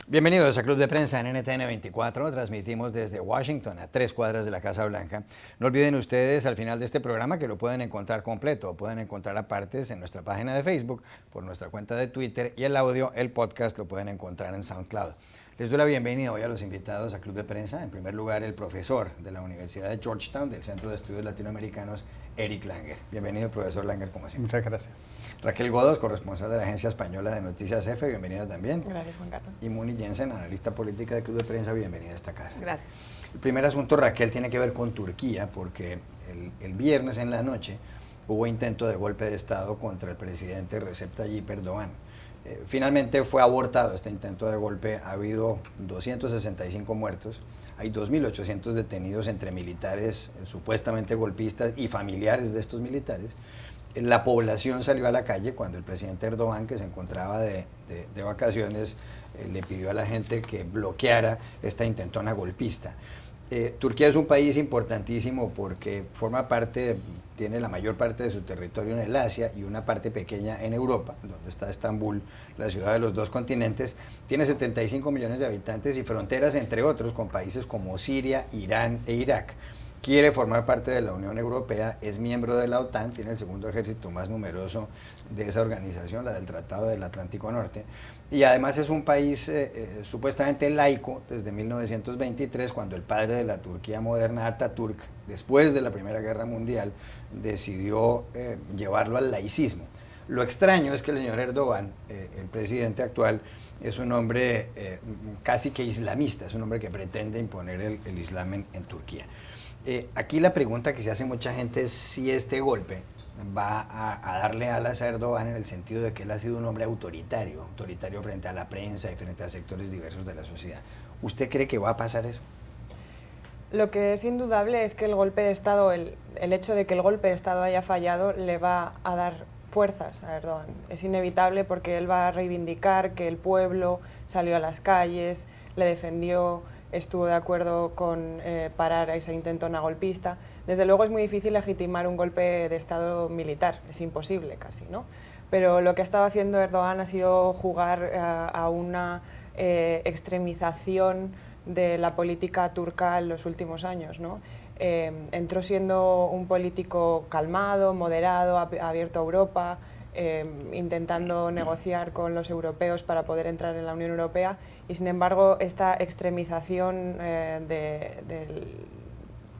Bienvenidos a Club de Prensa en NTN 24. Transmitimos desde Washington, a 3 cuadras de la Casa Blanca. No olviden ustedes al final de este programa que lo pueden encontrar completo, pueden encontrar a partes en nuestra página de Facebook, por nuestra cuenta de Twitter, y el audio, el podcast, lo pueden encontrar en SoundCloud. Les doy la bienvenida hoy a los invitados a Club de Prensa. En primer lugar, el profesor de la Universidad de Georgetown, del Centro de Estudios Latinoamericanos, Eric Langer. Bienvenido, profesor Langer, como siempre. Muchas gracias. Raquel Godos, corresponsal de la Agencia Española de Noticias EFE, bienvenida también. Gracias, Juan Carlos. Y Muni Jensen, analista política de Club de Prensa, bienvenida a esta casa. Gracias. El primer asunto, Raquel, tiene que ver con Turquía, porque el viernes en la noche hubo intento de golpe de Estado contra el presidente Recep Tayyip Erdogan. Finalmente fue abortado este intento de golpe. Ha habido 265 muertos, hay 2.800 detenidos entre militares supuestamente golpistas y familiares de estos militares. La población salió a la calle cuando el presidente Erdogan, que se encontraba de vacaciones, le pidió a la gente que bloqueara esta intentona golpista. Turquía es un país importantísimo porque forma parte, tiene la mayor parte de su territorio en el Asia y una parte pequeña en Europa, donde está Estambul, la ciudad de los dos continentes. Tiene 75 millones de habitantes y fronteras, entre otros, con países como Siria, Irán e Irak. Quiere formar parte de la Unión Europea, es miembro de la OTAN, tiene el segundo ejército más numeroso de esa organización, la del Tratado del Atlántico Norte, y además es un país supuestamente laico desde 1923, cuando el padre de la Turquía moderna, Atatürk, después de la Primera Guerra Mundial, decidió llevarlo al laicismo. Lo extraño es que el señor Erdogan, el presidente actual, es un hombre casi que islamista, es un hombre que pretende imponer el islam en Turquía. Aquí la pregunta que se hace mucha gente es si este golpe va a darle alas a Erdogan en el sentido de que él ha sido un hombre autoritario frente a la prensa y frente a sectores diversos de la sociedad. ¿Usted cree que va a pasar eso? Lo que es indudable es que el golpe de Estado, el hecho de que el golpe de Estado haya fallado, le va a dar fuerzas a Erdogan. Es inevitable porque él va a reivindicar que el pueblo salió a las calles, le defendió, estuvo de acuerdo con parar ese intentona golpista. Desde luego es muy difícil legitimar un golpe de Estado militar, es imposible casi, ¿no? Pero lo que ha estado haciendo Erdogan ha sido jugar a una extremización de la política turca en los últimos años, ¿no? Entró siendo un político calmado, moderado, abierto a Europa, intentando negociar con los europeos para poder entrar en la Unión Europea, y sin embargo esta extremización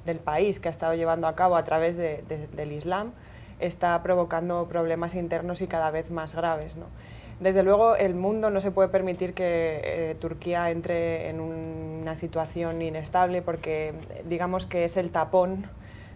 del país que ha estado llevando a cabo a través del Islam está provocando problemas internos y cada vez más graves, ¿no? Desde luego el mundo no se puede permitir que Turquía entre en una situación inestable, porque digamos que es el tapón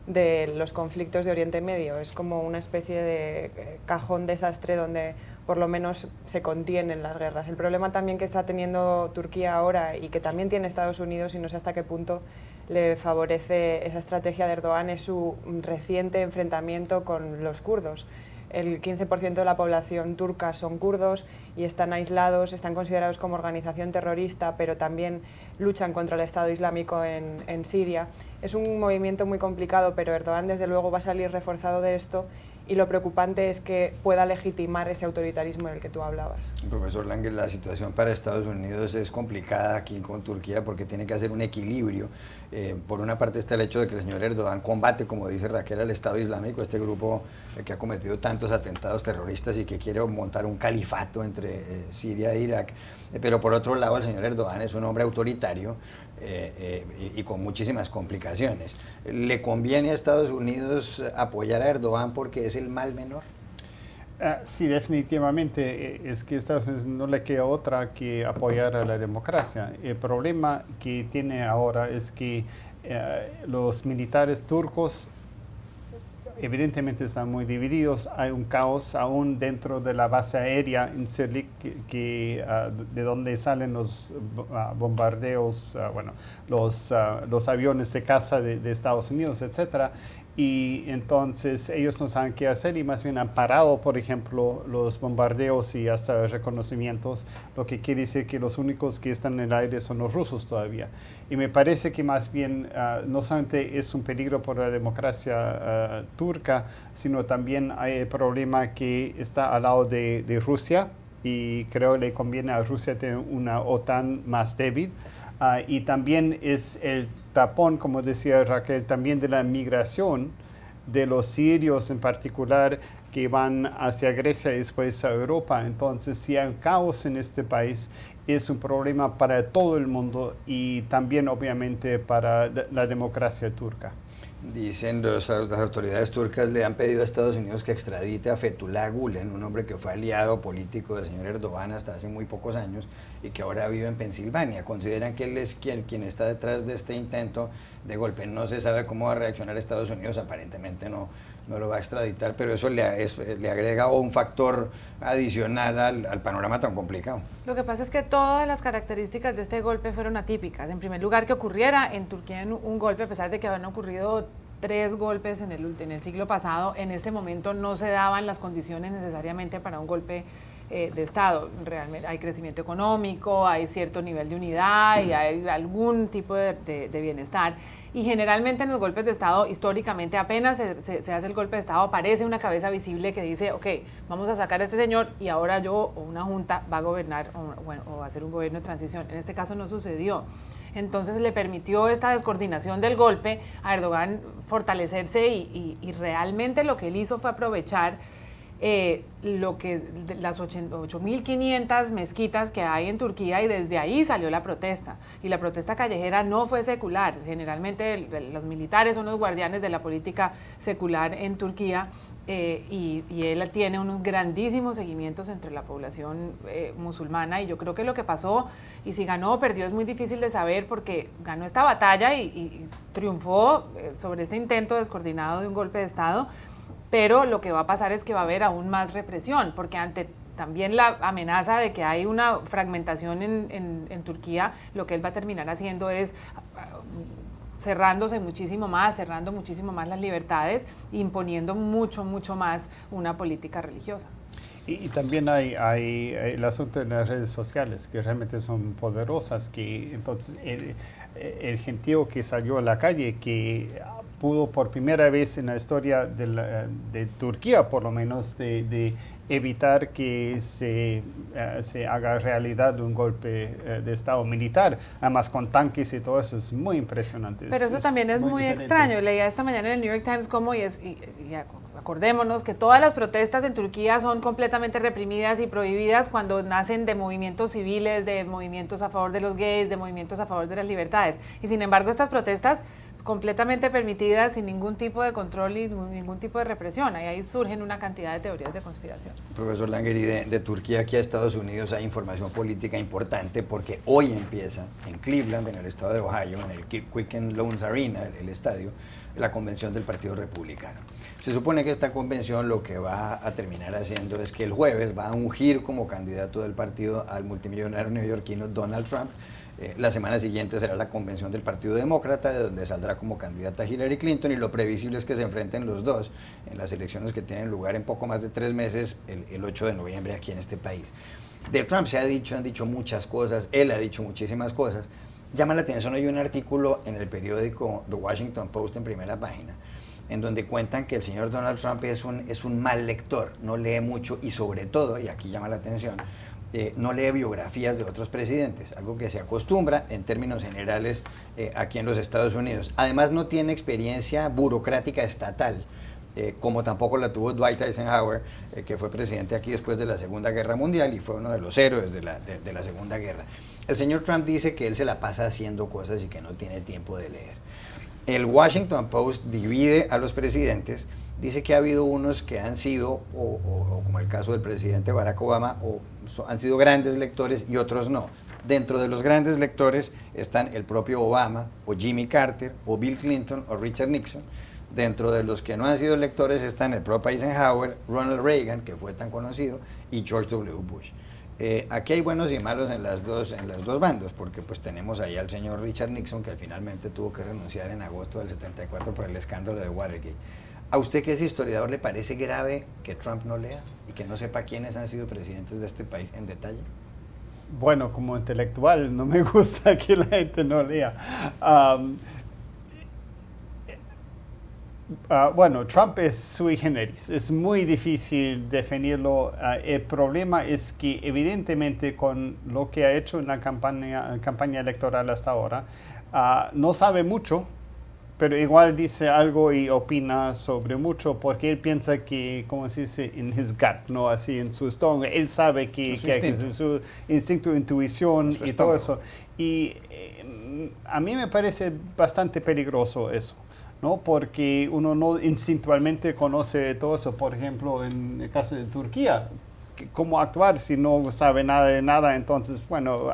de los conflictos de Oriente Medio, es como una especie de cajón desastre donde por lo menos se contienen las guerras. El problema también que está teniendo Turquía ahora y que también tiene Estados Unidos, y no sé hasta qué punto le favorece esa estrategia de Erdogan, es su reciente enfrentamiento con los kurdos. El 15% de la población turca son kurdos y están aislados, están considerados como organización terrorista, pero también luchan contra el Estado Islámico en Siria. Es un movimiento muy complicado, pero Erdogan desde luego va a salir reforzado de esto, y lo preocupante es que pueda legitimar ese autoritarismo del que tú hablabas. Profesor Langer, la situación para Estados Unidos es complicada aquí con Turquía porque tiene que hacer un equilibrio. Por una parte está el hecho de que el señor Erdogan combate, como dice Raquel, al Estado Islámico, este grupo que ha cometido tantos atentados terroristas y que quiere montar un califato entre Siria e Irak. Pero por otro lado, el señor Erdogan es un hombre autoritario y con muchísimas complicaciones. ¿Le conviene a Estados Unidos apoyar a Erdogan porque es el mal menor? Sí, definitivamente. Es que a Estados Unidos no le queda otra que apoyar a la democracia. El problema que tiene ahora es que los militares turcos evidentemente están muy divididos. Hay un caos aún dentro de la base aérea en Sirlik, de donde salen los bombardeos, los aviones de caza de Estados Unidos, etc. y entonces ellos no saben qué hacer y más bien han parado, por ejemplo, los bombardeos y hasta reconocimientos, lo que quiere decir que los únicos que están en el aire son los rusos todavía. Y me parece que más bien no solamente es un peligro por la democracia turca, sino también hay el problema que está al lado de Rusia, y creo que le conviene a Rusia tener una OTAN más débil. Y también es el tapón, como decía Raquel, también de la migración de los sirios en particular que van hacia Grecia y después a Europa. Entonces, si hay caos en este país, es un problema para todo el mundo y también obviamente para la democracia turca. Dicen las autoridades turcas le han pedido a Estados Unidos que extradite a Fethullah Gulen, un hombre que fue aliado político del señor Erdogan hasta hace muy pocos años y que ahora vive en Pensilvania. Consideran que él es quien está detrás de este intento de golpe. No se sabe cómo va a reaccionar Estados Unidos, aparentemente no lo va a extraditar, pero eso le agrega un factor adicional al panorama tan complicado. Lo que pasa es que todas las características de este golpe fueron atípicas. En primer lugar, que ocurriera en Turquía un golpe, a pesar de que habían ocurrido 3 golpes en el siglo pasado, en este momento no se daban las condiciones necesariamente para un golpe de Estado. Realmente hay crecimiento económico, hay cierto nivel de unidad y hay algún tipo de bienestar. Y generalmente en los golpes de Estado, históricamente, apenas se hace el golpe de Estado, aparece una cabeza visible que dice, ok, vamos a sacar a este señor y ahora yo o una junta va a gobernar o va a hacer un gobierno de transición. En este caso no sucedió. Entonces le permitió esta descoordinación del golpe a Erdogan fortalecerse y realmente lo que él hizo fue aprovechar las 8.500 mezquitas que hay en Turquía, y desde ahí salió la protesta. Y la protesta callejera no fue secular. Generalmente los militares son los guardianes de la política secular en Turquía, y él tiene unos grandísimos seguimientos entre la población musulmana, y yo creo que lo que pasó, y si ganó o perdió es muy difícil de saber, porque ganó esta batalla y triunfó sobre este intento descoordinado de un golpe de Estado. Pero lo que va a pasar es que va a haber aún más represión, porque ante también la amenaza de que hay una fragmentación en Turquía, lo que él va a terminar haciendo es cerrando muchísimo más las libertades, imponiendo mucho más una política religiosa. Y también hay el asunto de las redes sociales, que realmente son poderosas, que entonces el gentío que salió a la calle, que pudo por primera vez en la historia de Turquía, por lo menos, de evitar que se haga realidad un golpe de Estado militar, además con tanques y todo eso, es muy impresionante. Pero eso también es muy extraño. Leía esta mañana en el New York Times cómo, y acordémonos que todas las protestas en Turquía son completamente reprimidas y prohibidas cuando nacen de movimientos civiles, de movimientos a favor de los gays, de movimientos a favor de las libertades. Y sin embargo, estas protestas completamente permitidas, sin ningún tipo de control y ningún tipo de represión. Ahí surgen una cantidad de teorías de conspiración. Profesor Langery, de Turquía aquí a Estados Unidos hay información política importante, porque hoy empieza en Cleveland, en el estado de Ohio, en el Quicken Loans Arena, el estadio, la convención del Partido Republicano. Se supone que esta convención lo que va a terminar haciendo es que el jueves va a ungir como candidato del partido al multimillonario neoyorquino Donald Trump. La semana siguiente será la convención del Partido Demócrata, de donde saldrá como candidata Hillary Clinton, y lo previsible es que se enfrenten los dos en las elecciones que tienen lugar en poco más de 3 meses, el 8 de noviembre aquí en este país. De Trump han dicho muchas cosas, él ha dicho muchísimas cosas. Llama la atención hoy un artículo en el periódico The Washington Post en primera página, en donde cuentan que el señor Donald Trump es un mal lector, no lee mucho y sobre todo, y aquí llama la atención, no lee biografías de otros presidentes, algo que se acostumbra en términos generales aquí en los Estados Unidos. Además no tiene experiencia burocrática estatal, como tampoco la tuvo Dwight Eisenhower, que fue presidente aquí después de la Segunda Guerra Mundial y fue uno de los héroes de la Segunda Guerra. El señor Trump dice que él se la pasa haciendo cosas y que no tiene tiempo de leer. El Washington Post divide a los presidentes, dice que ha habido unos que han sido, o como el caso del presidente Barack Obama, han sido grandes lectores y otros no. Dentro de los grandes lectores están el propio Obama, o Jimmy Carter, o Bill Clinton, o Richard Nixon. Dentro de los que no han sido lectores están el propio Eisenhower, Ronald Reagan, que fue tan conocido, y George W. Bush. Aquí hay buenos y malos en los dos bandos, porque pues tenemos ahí al señor Richard Nixon, que finalmente tuvo que renunciar en agosto del 74 por el escándalo de Watergate. ¿A usted, que es historiador, le parece grave que Trump no lea y que no sepa quiénes han sido presidentes de este país en detalle? Bueno, como intelectual no me gusta que la gente no lea. Bueno, Trump es sui generis, es muy difícil definirlo. El problema es que evidentemente con lo que ha hecho en la campaña electoral hasta ahora, no sabe mucho, pero igual dice algo y opina sobre mucho porque él piensa que, como se dice, in his gut, ¿no? Así en su estómago, él sabe que es su instinto, intuición y todo eso. Y a mí me parece bastante peligroso eso, ¿no? Porque uno no instintualmente conoce todo eso. Por ejemplo, en el caso de Turquía, cómo actuar si no sabe nada de nada. Entonces, bueno,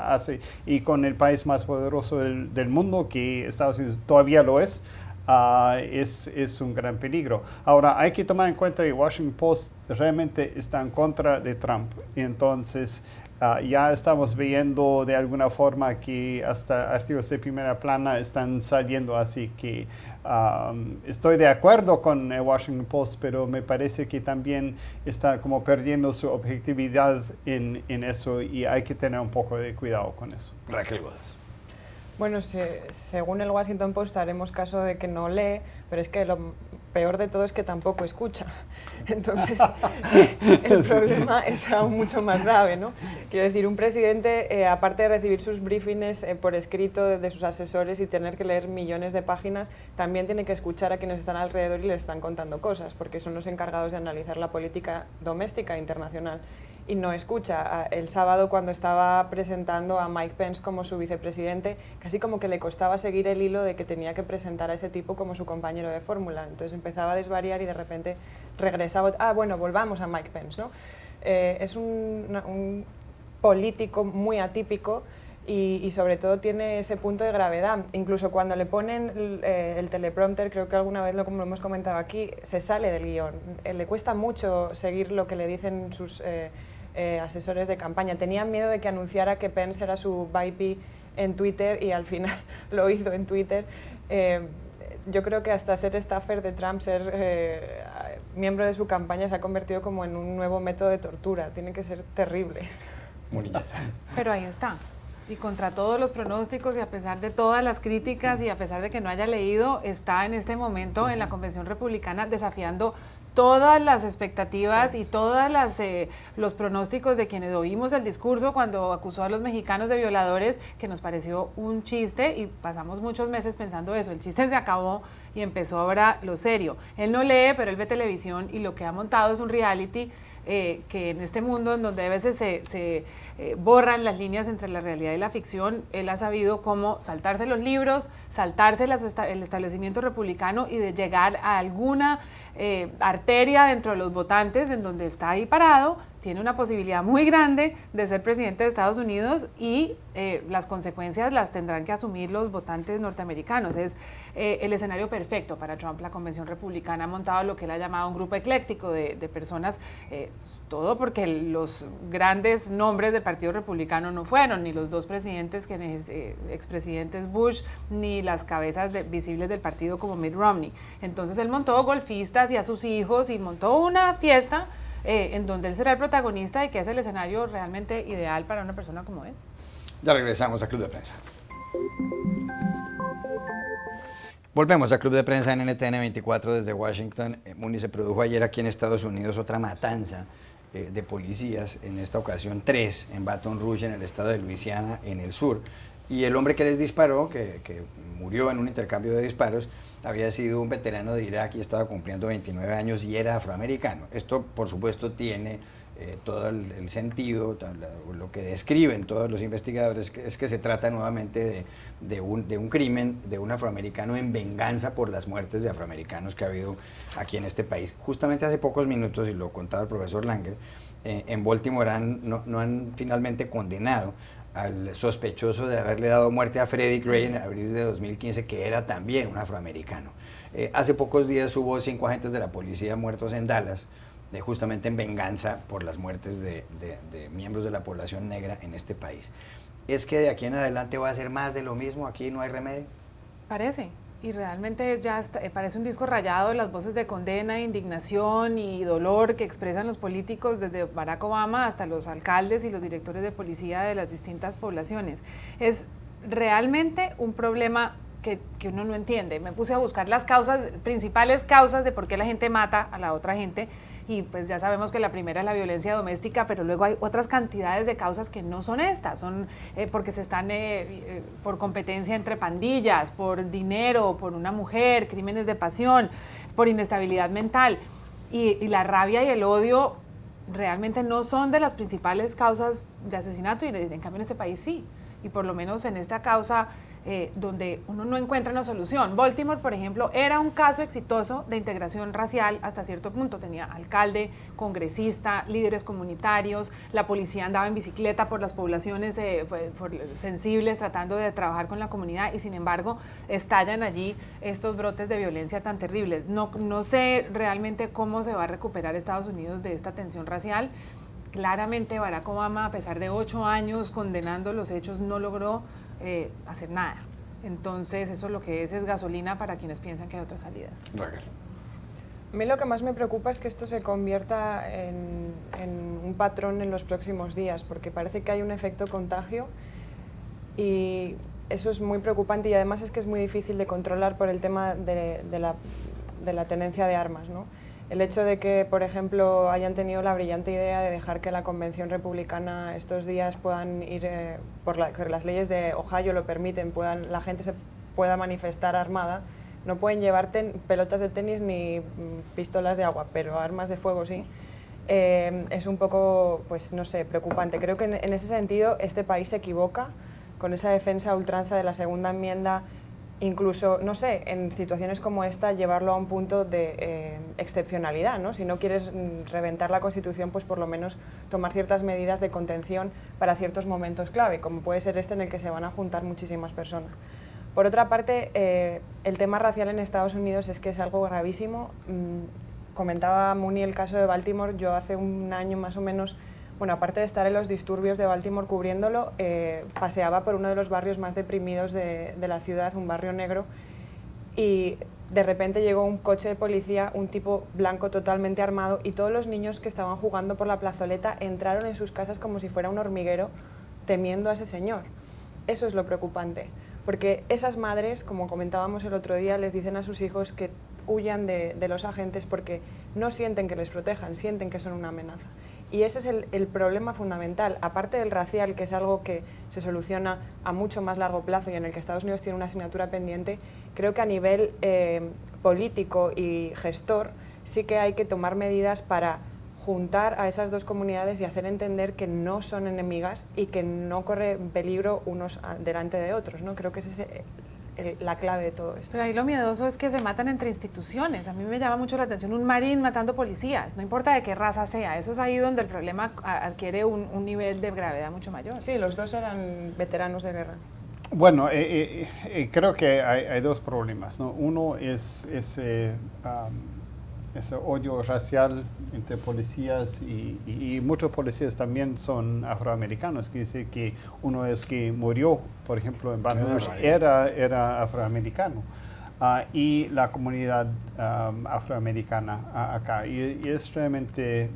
y con el país más poderoso del mundo, que Estados Unidos todavía lo es un gran peligro. Ahora, hay que tomar en cuenta que Washington Post realmente está en contra de Trump. Y entonces, ya estamos viendo de alguna forma que hasta artículos de primera plana están saliendo, así que estoy de acuerdo con el Washington Post, pero me parece que también está como perdiendo su objetividad en eso y hay que tener un poco de cuidado con eso. Raquel Gómez. Bueno, según el Washington Post haremos caso de que no lee, pero es que lo peor de todo es que tampoco escucha. Entonces, el problema es aún mucho más grave, ¿no? Quiero decir, un presidente, aparte de recibir sus briefings por escrito de sus asesores y tener que leer millones de páginas, también tiene que escuchar a quienes están alrededor y les están contando cosas, porque son los encargados de analizar la política doméstica e internacional. Y no escucha. El sábado, cuando estaba presentando a Mike Pence como su vicepresidente, casi como que le costaba seguir el hilo de que tenía que presentar a ese tipo como su compañero de fórmula. Entonces empezaba a desvariar y de repente regresaba. Bueno, volvamos a Mike Pence, ¿no? Es un político muy atípico y sobre todo tiene ese punto de gravedad. Incluso cuando le ponen el teleprompter, creo que alguna vez lo hemos comentado aquí, se sale del guión. Le cuesta mucho seguir lo que le dicen sus asesores de campaña. Tenían miedo de que anunciara que Pence era su VP en Twitter y al final lo hizo en Twitter. Yo creo que hasta ser staffer de Trump, ser miembro de su campaña, se ha convertido como en un nuevo método de tortura. Tiene que ser terrible. Pero ahí está. Y contra todos los pronósticos y a pesar de todas las críticas y a pesar de que no haya leído, está en este momento en la Convención Republicana desafiando todas las expectativas y todos los pronósticos de quienes oímos el discurso cuando acusó a los mexicanos de violadores, que nos pareció un chiste y pasamos muchos meses pensando eso. El chiste se acabó y empezó ahora lo serio. Él no lee, pero él ve televisión y lo que ha montado es un reality que en este mundo en donde a veces se borran las líneas entre la realidad y la ficción, él ha sabido cómo saltarse los libros, saltarse el establecimiento republicano y de llegar a alguna arteria dentro de los votantes en donde está ahí parado, tiene una posibilidad muy grande de ser presidente de Estados Unidos y las consecuencias las tendrán que asumir los votantes norteamericanos. Es el escenario perfecto para Trump. La Convención Republicana ha montado lo que él ha llamado un grupo ecléctico de personas, todo porque los grandes nombres del Partido Republicano no fueron, ni los dos presidentes, expresidentes Bush, ni las cabezas visibles del partido como Mitt Romney. Entonces él montó golfistas y a sus hijos y montó una fiesta en donde él será el protagonista y que es el escenario realmente ideal para una persona como él. Ya regresamos a Club de Prensa. Volvemos a Club de Prensa en NTN 24 desde Washington. Muni, se produjo ayer aquí en Estados Unidos otra matanza de policías, en esta ocasión 3 en Baton Rouge, en el estado de Luisiana, en el sur. Y el hombre que les disparó, que murió en un intercambio de disparos, había sido un veterano de Irak y estaba cumpliendo 29 años y era afroamericano. Esto, por supuesto, tiene todo el sentido, lo que describen todos los investigadores, es que se trata nuevamente de un crimen de un afroamericano en venganza por las muertes de afroamericanos que ha habido aquí en este país. Justamente hace pocos minutos, y lo contaba el profesor Langer, en Baltimore no han finalmente condenado al sospechoso de haberle dado muerte a Freddie Gray en abril de 2015, que era también un afroamericano. Hace pocos días hubo 5 agentes de la policía muertos en Dallas justamente en venganza por las muertes de miembros de la población negra en este país. ¿Es que de aquí en adelante va a ser más de lo mismo? ¿Aquí no hay remedio? Parece. Y realmente ya parece un disco rayado de las voces de condena, indignación y dolor que expresan los políticos, desde Barack Obama hasta los alcaldes y los directores de policía de las distintas poblaciones. Es realmente un problema que uno no entiende. Me puse a buscar las principales causas de por qué la gente mata a la otra gente, y pues ya sabemos que la primera es la violencia doméstica, pero luego hay otras cantidades de causas que no son estas, son porque se están por competencia entre pandillas, por dinero, por una mujer, crímenes de pasión, por inestabilidad mental, y la rabia y el odio realmente no son de las principales causas de asesinato, y en cambio en este país sí, y por lo menos en esta causa donde uno no encuentra una solución. Baltimore, por ejemplo, era un caso exitoso de integración racial hasta cierto punto. Tenía alcalde, congresista, líderes comunitarios, la policía andaba en bicicleta por las poblaciones sensibles tratando de trabajar con la comunidad, y sin embargo estallan allí estos brotes de violencia tan terribles. No sé realmente cómo se va a recuperar Estados Unidos de esta tensión racial. Claramente Barack Obama, a pesar de 8 años condenando los hechos, no logró hacer nada. Entonces eso lo que es gasolina para quienes piensan que hay otras salidas. Raquel. A mí lo que más me preocupa es que esto se convierta en un patrón en los próximos días, porque parece que hay un efecto contagio y eso es muy preocupante, y además es que es muy difícil de controlar por el tema de la tenencia de armas, ¿no? El hecho de que, por ejemplo, hayan tenido la brillante idea de dejar que la Convención Republicana estos días puedan ir, que las leyes de Ohio lo permiten, la gente se pueda manifestar armada, no pueden llevar pelotas de tenis ni pistolas de agua, pero armas de fuego sí. Es un poco, pues no sé, preocupante. Creo que en ese sentido este país se equivoca con esa defensa a ultranza de la segunda enmienda. Incluso, no sé, en situaciones como esta, llevarlo a un punto de excepcionalidad, ¿no? Si no quieres reventar la Constitución, pues por lo menos tomar ciertas medidas de contención para ciertos momentos clave, como puede ser este en el que se van a juntar muchísimas personas. Por otra parte, el tema racial en Estados Unidos es que es algo gravísimo. Comentaba Muni el caso de Baltimore. Yo hace un año más o menos, bueno, aparte de estar en los disturbios de Baltimore cubriéndolo, paseaba por uno de los barrios más deprimidos de la ciudad, un barrio negro, y de repente llegó un coche de policía, un tipo blanco totalmente armado, y todos los niños que estaban jugando por la plazoleta entraron en sus casas como si fuera un hormiguero, temiendo a ese señor. Eso es lo preocupante, porque esas madres, como comentábamos el otro día, les dicen a sus hijos que huyan de los agentes porque no sienten que les protejan, sienten que son una amenaza. Y ese es el problema fundamental, aparte del racial, que es algo que se soluciona a mucho más largo plazo y en el que Estados Unidos tiene una asignatura pendiente. Creo que a nivel político y gestor sí que hay que tomar medidas para juntar a esas dos comunidades y hacer entender que no son enemigas y que no corren peligro unos delante de otros, ¿no? Creo que ese es la clave de todo esto. Pero ahí lo miedoso es que se matan entre instituciones. A mí me llama mucho la atención un marín matando policías, no importa de qué raza sea. Eso es ahí donde el problema adquiere un nivel de gravedad mucho mayor. Sí, los dos eran veteranos de guerra. Bueno, creo que hay dos problemas, ¿no? Uno es ese odio racial entre policías y muchos policías también son afroamericanos, que dice que uno es que murió, por ejemplo, en Baton Rouge, era afroamericano. Y la comunidad afroamericana acá. Y es realmente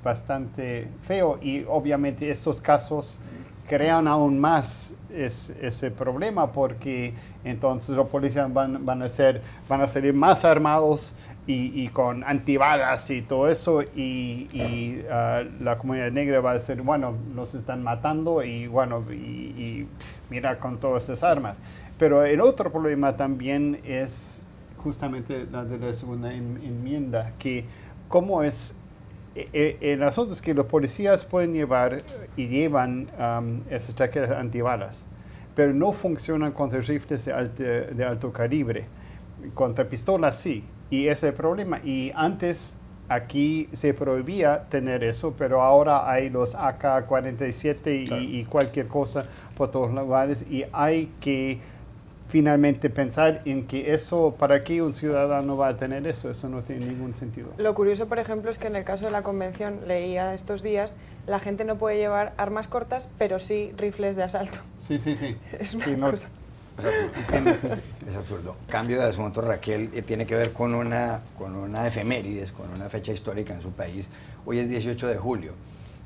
bastante feo, y obviamente estos casos crean aún más ese problema, porque entonces los policías van a salir más armados y con antibalas y todo eso, y la comunidad negra va a decir, bueno, nos están matando y bueno, y mira con todas esas armas. Pero el otro problema también es justamente la de la segunda enmienda, que cómo es. El asunto es que los policías pueden llevar y llevan esas chaquetas antibalas, pero no funcionan contra rifles de alto calibre. Contra pistolas sí, y ese es el problema. Y antes aquí se prohibía tener eso, pero ahora hay los AK-47 y cualquier cosa por todos lugares, y hay que finalmente pensar en que eso, ¿para qué un ciudadano va a tener eso? Eso no tiene ningún sentido. Lo curioso, por ejemplo, es que en el caso de la convención, leía estos días, la gente no puede llevar armas cortas, pero sí rifles de asalto. Sí. Es una Sí, no, cosa. Es absurdo. Cambio de asunto, Raquel, tiene que ver con una efemérides, con una fecha histórica en su país. Hoy es 18 de julio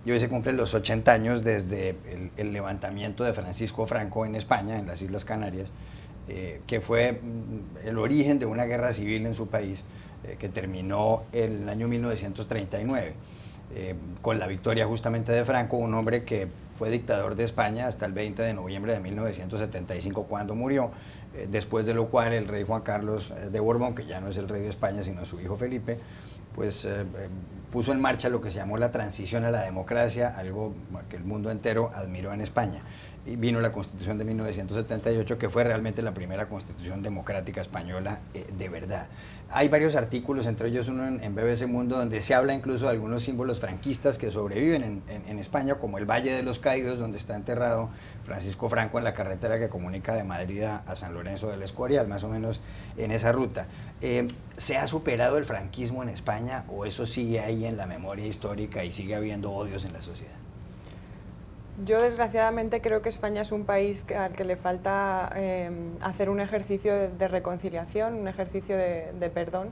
y hoy se cumplen los 80 años desde el levantamiento de Francisco Franco en España, en las Islas Canarias, que fue el origen de una guerra civil en su país que terminó en el año 1939. Con la victoria justamente de Franco, un hombre que fue dictador de España hasta el 20 de noviembre de 1975 cuando murió, después de lo cual el rey Juan Carlos de Borbón, que ya no es el rey de España sino su hijo Felipe, pues puso en marcha lo que se llamó la transición a la democracia, algo que el mundo entero admiró en España. Y vino la Constitución de 1978, que fue realmente la primera Constitución democrática española de verdad. Hay varios artículos, entre ellos uno en BBC Mundo, donde se habla incluso de algunos símbolos franquistas que sobreviven en España, como el Valle de los Caídos, donde está enterrado Francisco Franco en la carretera que comunica de Madrid a San Lorenzo del Escorial, más o menos en esa ruta. ¿Se ha superado el franquismo en España o eso sigue ahí en la memoria histórica y sigue habiendo odios en la sociedad? Yo desgraciadamente creo que España es un país al que le falta hacer un ejercicio de reconciliación, un ejercicio de perdón.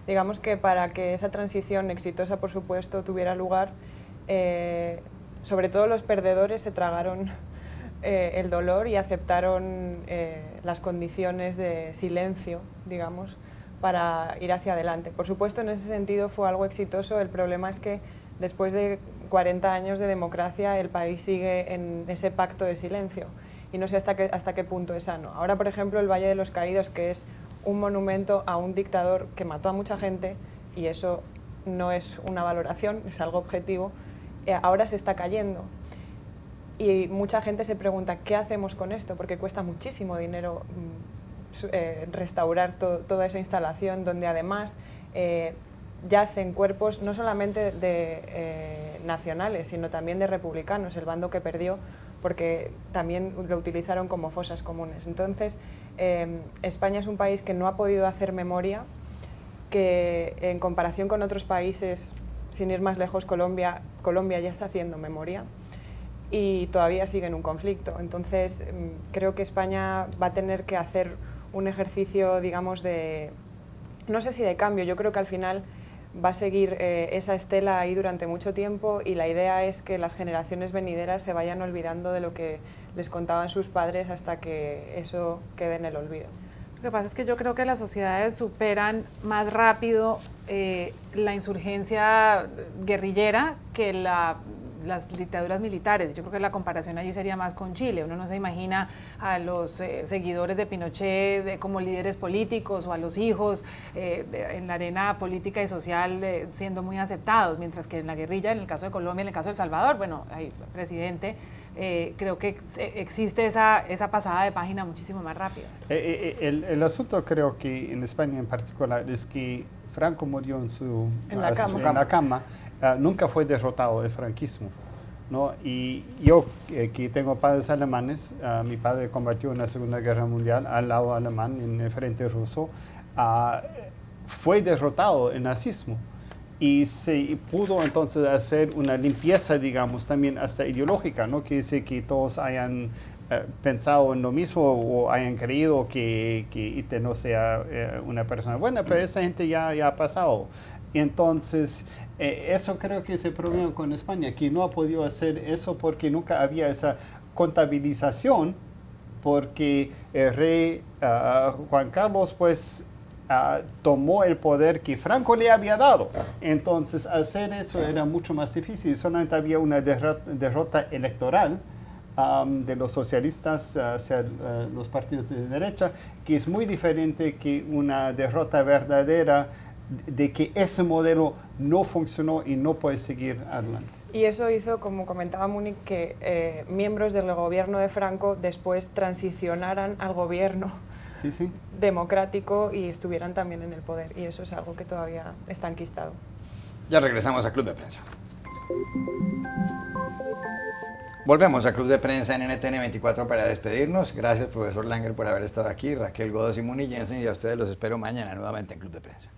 Digamos que para que esa transición exitosa, por supuesto, tuviera lugar, sobre todo los perdedores se tragaron el dolor y aceptaron las condiciones de silencio, digamos, para ir hacia adelante. Por supuesto, en ese sentido fue algo exitoso. El problema es que después de 40 años de democracia, el país sigue en ese pacto de silencio y no sé hasta qué punto es sano. Ahora, por ejemplo, el Valle de los Caídos, que es un monumento a un dictador que mató a mucha gente, y eso no es una valoración, es algo objetivo, ahora se está cayendo. Y mucha gente se pregunta, ¿qué hacemos con esto? Porque cuesta muchísimo dinero restaurar toda esa instalación, donde además yacen cuerpos no solamente de nacionales, sino también de republicanos, el bando que perdió, porque también lo utilizaron como fosas comunes. Entonces, España es un país que no ha podido hacer memoria, que en comparación con otros países, sin ir más lejos, Colombia ya está haciendo memoria y todavía sigue en un conflicto. Entonces, creo que España va a tener que hacer un ejercicio, digamos, no sé si de cambio, yo creo que al final va a seguir esa estela ahí durante mucho tiempo y la idea es que las generaciones venideras se vayan olvidando de lo que les contaban sus padres hasta que eso quede en el olvido. Lo que pasa es que yo creo que las sociedades superan más rápido la insurgencia guerrillera que las dictaduras militares. Yo creo que la comparación allí sería más con Chile. Uno no se imagina a los seguidores de Pinochet como líderes políticos o a los hijos en la arena política y social siendo muy aceptados, mientras que en la guerrilla, en el caso de Colombia, en el caso de El Salvador, bueno, hay presidente, creo que existe esa pasada de página muchísimo más rápida. El asunto creo que en España en particular es que Franco murió en la cama. Nunca fue derrotado el franquismo, ¿no? Y yo, que tengo padres alemanes, mi padre combatió en la Segunda Guerra Mundial al lado alemán en el frente ruso, fue derrotado el nazismo y se pudo entonces hacer una limpieza, digamos, también hasta ideológica, no quiere decir que todos hayan pensado en lo mismo o hayan creído que Hitler no sea una persona buena, pero esa gente ya ha pasado. Entonces, eso creo que es el problema con España, que no ha podido hacer eso porque nunca había esa contabilización, porque el rey Juan Carlos pues tomó el poder que Franco le había dado. Entonces, hacer eso era mucho más difícil. Solamente había una derrota electoral de los socialistas hacia los partidos de derecha, que es muy diferente que una derrota verdadera de que ese modelo no funcionó y no puede seguir adelante. Y eso hizo, como comentaba Múnich, que miembros del gobierno de Franco después transicionaran al gobierno democrático y estuvieran también en el poder. Y eso es algo que todavía está enquistado. Ya regresamos a Club de Prensa. Volvemos a Club de Prensa en NTN 24 para despedirnos. Gracias, profesor Langer, por haber estado aquí. Raquel Godos y Muni Jensen, y a ustedes los espero mañana nuevamente en Club de Prensa.